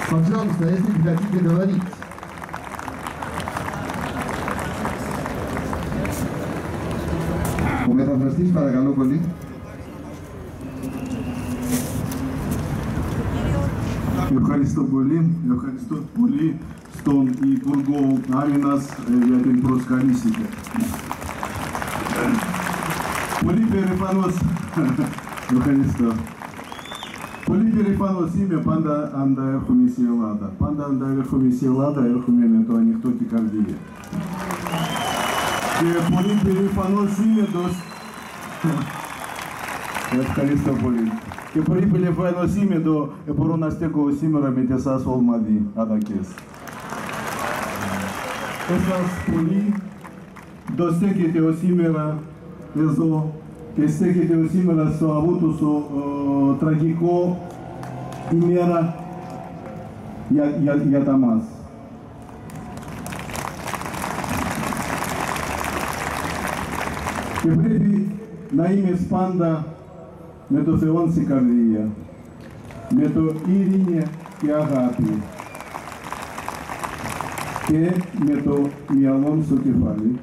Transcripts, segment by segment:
Пожалуйста, если вы хотите говорить. Ο μεταφραστής, παρακαλώ πολύ. Ευχαριστώ πολύ στον Υπουργό Άμυνας για την προσκαλήσετε. Πολύ περήφανος, ευχαριστώ. Πολύ περήφανος είμαι πάντα αν τα έρχομαι στην Ελλάδα. Πάντα αν τα έρχομαι στην Ελλάδα, έρχομαι με το ανοιχτό την καρδία. Και πολύ περήφανος είμαι Ευχαριστώ πολύ. Και πολύ περήφανος είμαι μπορώ να στέκω σήμερα με εσάς όλοι μαζί, αδακές. Εσάς πολύ το στέκετε σήμερα εδώ και στέκετε σήμερα στο αυτό τραγικό ημέρα για τα μας. Και πρέπει να είμαι πάντα με το Θεό στην καρδία, με το ειρήνη και αγάπη και με το μυαλό στο κεφάλι.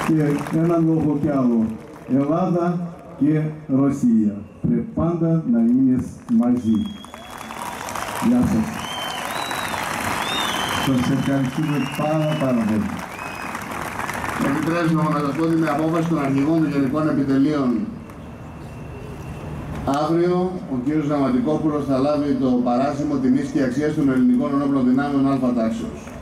Και έναν λόγο κι άλλο, Ελλάδα και Ρωσία. Πρέπει πάντα να είναι μαζί. Γεια σας. Σας ευχαριστούμε πάρα πολύ. Επιτρέψτε μου να σας πω ότι με απόφαση των αρχηγών των Γενικών Επιτελείων αύριο ο κ. Ζαματικόπουλος θα λάβει το παράσημο τιμής και αξίας των ελληνικών ενόπλων δυνάμεων Α τάξεως.